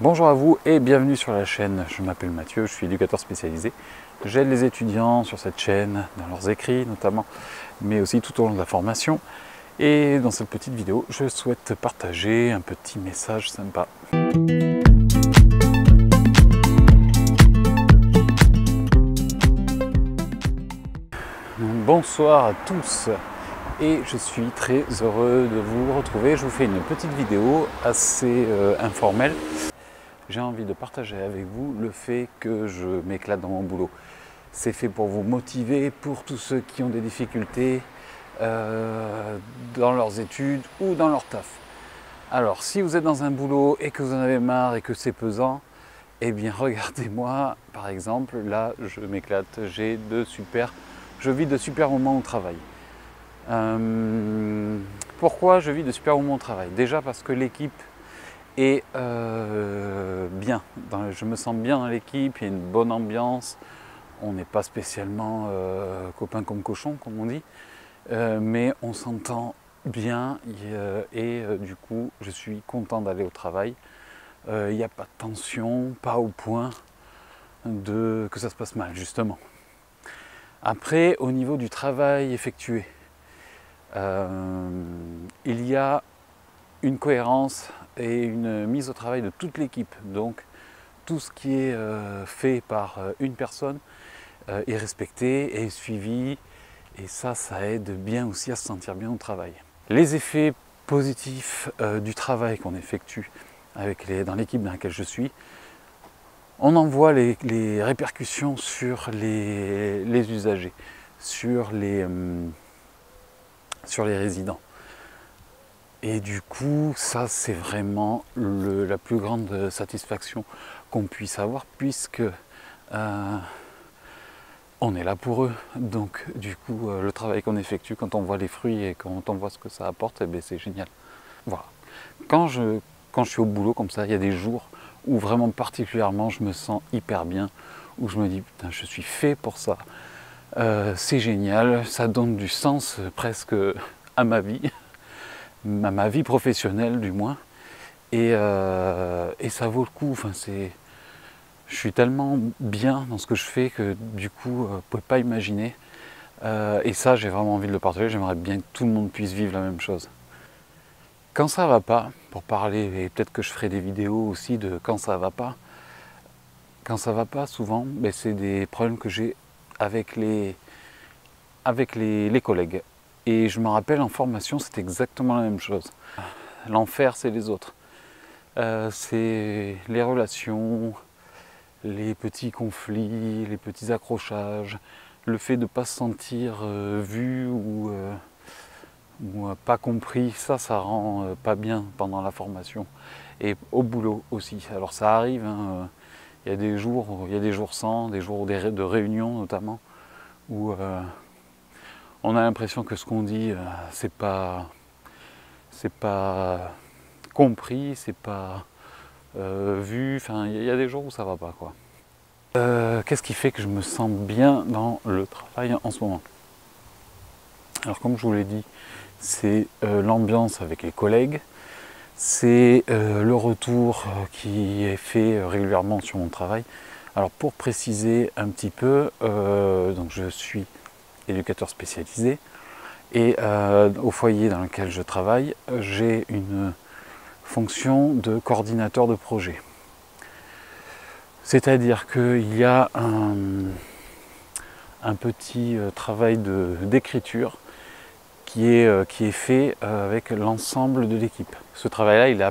Bonjour à vous et bienvenue sur la chaîne. Je m'appelle Mathieu, je suis éducateur spécialisé. J'aide les étudiants sur cette chaîne, dans leurs écrits notamment, mais aussi tout au long de la formation. Et dans cette petite vidéo, je souhaite partager un petit message sympa. Bonsoir à tous et je suis très heureux de vous retrouver. Je vous fais une petite vidéo assez informelle. J'ai envie de partager avec vous le fait que je m'éclate dans mon boulot. C'est fait pour vous motiver, pour tous ceux qui ont des difficultés dans leurs études ou dans leur taf. Alors, si vous êtes dans un boulot et que vous en avez marre et que c'est pesant, eh bien regardez-moi, par exemple, là je m'éclate, je vis de super moments au travail. Pourquoi je vis de super moments au travail? Déjà parce que l'équipe est bien, je me sens bien dans l'équipe, il y a une bonne ambiance, on n'est pas spécialement copains comme cochons comme on dit, mais on s'entend bien et du coup je suis content d'aller au travail. Il n'y a pas de tension, pas au point que ça se passe mal justement. Après, au niveau du travail effectué, il y a une cohérence et une mise au travail de toute l'équipe. Donc tout ce qui est fait par une personne est respecté, est suivi, et ça aide bien aussi à se sentir bien au travail. Les effets positifs du travail qu'on effectue dans l'équipe dans laquelle je suis, on en voit les répercussions sur les usagers, sur les résidents. Et du coup, ça c'est vraiment la plus grande satisfaction qu'on puisse avoir, puisque on est là pour eux. Donc du coup, le travail qu'on effectue, quand on voit les fruits et quand on voit ce que ça apporte, eh bien, c'est génial. Voilà. Quand je suis au boulot comme ça, il y a des jours où vraiment particulièrement je me sens hyper bien, où je me dis putain, je suis fait pour ça. C'est génial, ça donne du sens presque à ma vie professionnelle du moins, et ça vaut le coup. Enfin, je suis tellement bien dans ce que je fais que du coup, vous ne pouvez pas imaginer. Et ça, j'ai vraiment envie de le partager. J'aimerais bien que tout le monde puisse vivre la même chose. Quand ça va pas, pour parler, et peut-être que je ferai des vidéos aussi de quand ça va pas. Quand ça va pas, souvent, ben, c'est des problèmes que j'ai avec les collègues. Et je me rappelle en formation, c'était exactement la même chose. L'enfer, c'est les autres. C'est les relations, les petits conflits, les petits accrochages, le fait de ne pas se sentir vu ou pas compris, ça rend pas bien pendant la formation. Et au boulot aussi. Alors ça arrive, hein, il y a des jours sans, des jours de réunion notamment, où on a l'impression que ce qu'on dit, c'est pas compris, c'est pas vu. Enfin, il y a des jours où ça va pas, quoi. Qu'est-ce qui fait que je me sens bien dans le travail en ce moment? Alors, comme je vous l'ai dit, c'est l'ambiance avec les collègues, c'est le retour qui est fait régulièrement sur mon travail. Alors, pour préciser un petit peu, donc je suis éducateur spécialisé, et au foyer dans lequel je travaille, j'ai une fonction de coordinateur de projet. C'est-à-dire qu'il y a un petit travail d'écriture qui est fait avec l'ensemble de l'équipe. Ce travail-là, il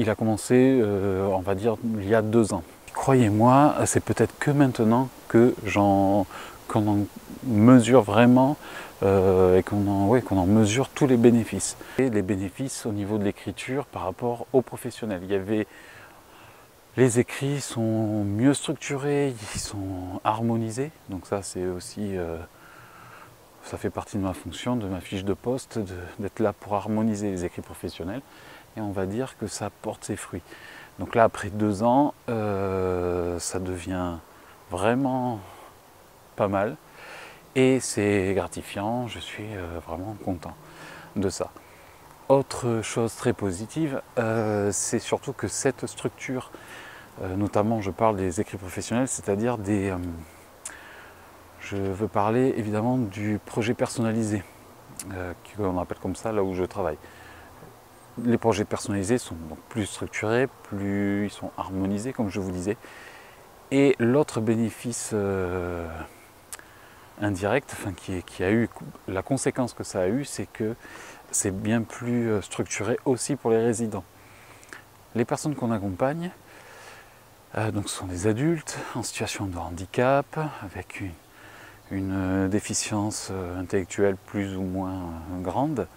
a commencé, on va dire, il y a 2 ans. Croyez-moi, c'est peut-être que maintenant que qu'on en mesure vraiment et qu'on en mesure tous les bénéfices. Et les bénéfices au niveau de l'écriture par rapport aux professionnels. Les écrits sont mieux structurés, ils sont harmonisés, donc ça c'est aussi, ça fait partie de ma fonction, de ma fiche de poste, d'être là pour harmoniser les écrits professionnels, et on va dire que ça porte ses fruits. Donc là, après 2 ans, ça devient vraiment pas mal, et c'est gratifiant, je suis vraiment content de ça. Autre chose très positive, c'est surtout que cette structure, notamment je parle des écrits professionnels, c'est-à-dire je veux parler évidemment du projet personnalisé, qu'on appelle comme ça là où je travaille. Les projets personnalisés sont donc plus structurés, plus ils sont harmonisés comme je vous disais. Et l'autre bénéfice indirect, enfin, qui a eu la conséquence que ça a eu, c'est que c'est bien plus structuré aussi pour les résidents. Les personnes qu'on accompagne, donc ce sont des adultes en situation de handicap, avec une déficience intellectuelle plus ou moins grande.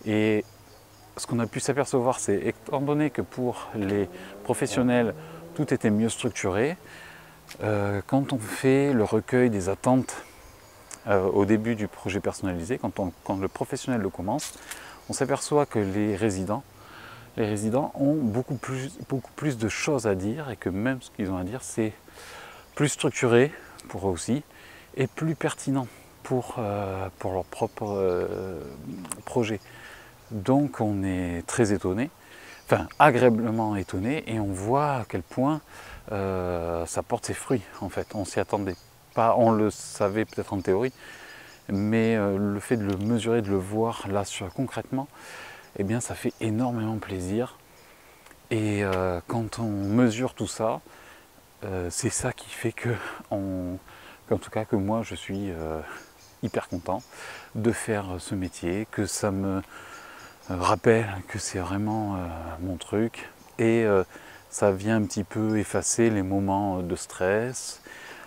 Et ce qu'on a pu s'apercevoir, c'est étant donné que pour les professionnels, tout était mieux structuré, quand on fait le recueil des attentes au début du projet personnalisé, quand le professionnel le commence, on s'aperçoit que les résidents ont beaucoup plus de choses à dire et que même ce qu'ils ont à dire, c'est plus structuré pour eux aussi et plus pertinent pour leur propre projet. Donc on est très étonné, enfin agréablement étonné, et on voit à quel point ça porte ses fruits en fait. On s'y attendait pas, on le savait peut-être en théorie, mais le fait de le mesurer, de le voir là concrètement, eh bien ça fait énormément plaisir. Et quand on mesure tout ça, c'est ça qui fait qu'en tout cas que moi je suis hyper content de faire ce métier, que ça me rappelle que c'est vraiment mon truc, et ça vient un petit peu effacer les moments de stress,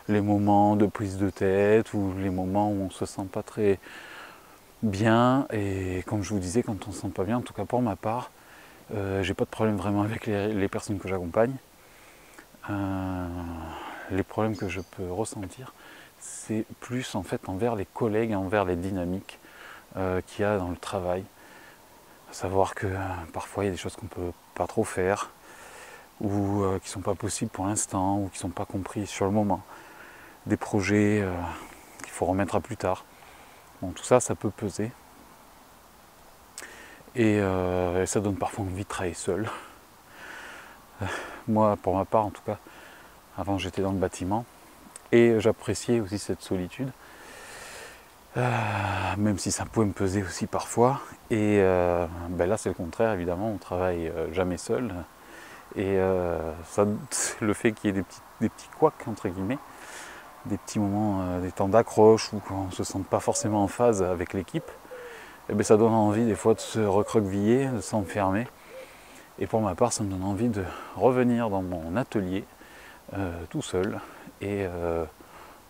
les moments de prise de tête ou les moments où on ne se sent pas très bien. Et comme je vous disais, quand on ne se sent pas bien, en tout cas pour ma part, j'ai pas de problème vraiment avec les personnes que j'accompagne. Les problèmes que je peux ressentir, c'est plus en fait envers les collègues, envers les dynamiques qu'il y a dans le travail. À savoir que parfois il y a des choses qu'on ne peut pas trop faire, ou qui ne sont pas possibles pour l'instant, ou qui ne sont pas compris sur le moment. Des projets qu'il faut remettre à plus tard. Bon, tout ça, ça peut peser. Et ça donne parfois envie de travailler seul. Moi, pour ma part en tout cas, avant j'étais dans le bâtiment, et j'appréciais aussi cette solitude. Même si ça pouvait me peser aussi parfois, et ben là c'est le contraire, évidemment, on travaille jamais seul, et le fait qu'il y ait des petits couacs entre guillemets, des petits moments, des temps d'accroche où on ne se sent pas forcément en phase avec l'équipe, et ben ça donne envie des fois de se recroqueviller, de s'enfermer, et pour ma part ça me donne envie de revenir dans mon atelier tout seul et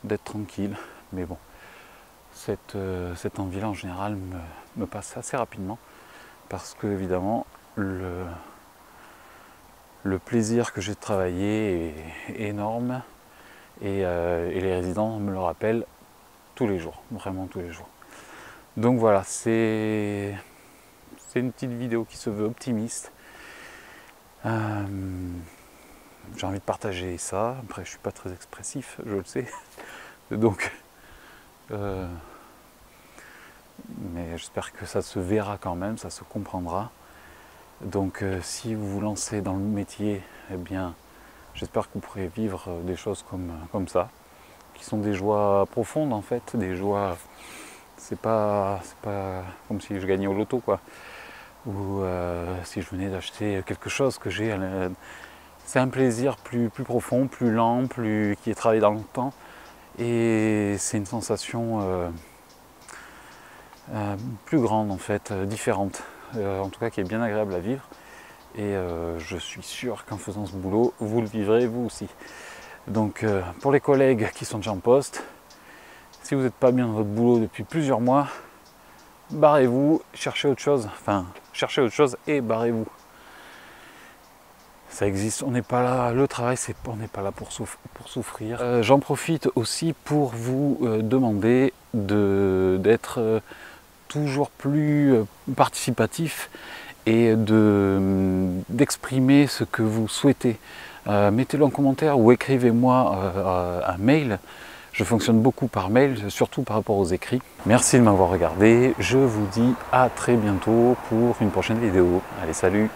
d'être tranquille. Mais bon, cette envie-là en général me passe assez rapidement, parce que évidemment le plaisir que j'ai de travailler est énorme, et les résidents me le rappellent tous les jours, vraiment tous les jours. Donc voilà, c'est une petite vidéo qui se veut optimiste. J'ai envie de partager ça. Après je suis pas très expressif, je le sais, donc mais j'espère que ça se verra quand même, ça se comprendra. Donc si vous vous lancez dans le métier, eh bien j'espère que vous pourrez vivre des choses comme ça, qui sont des joies profondes en fait, des joies, c'est pas comme si je gagnais au loto quoi, ou si je venais d'acheter quelque chose que j'ai, c'est un plaisir plus profond, plus lent, qui est travaillé dans le temps, et c'est une sensation plus grande en fait, différente, en tout cas qui est bien agréable à vivre, et je suis sûr qu'en faisant ce boulot, vous le vivrez vous aussi. Donc pour les collègues qui sont déjà en poste, si vous n'êtes pas bien dans votre boulot depuis plusieurs mois, barrez-vous, cherchez autre chose, et barrez-vous. Ça existe, on n'est pas là, le travail, on n'est pas là pour souffrir. J'en profite aussi pour vous demander d'être toujours plus participatif, et d'exprimer ce que vous souhaitez. Mettez-le en commentaire ou écrivez-moi un mail. Je fonctionne beaucoup par mail, surtout par rapport aux écrits. Merci de m'avoir regardé. Je vous dis à très bientôt pour une prochaine vidéo. Allez, salut!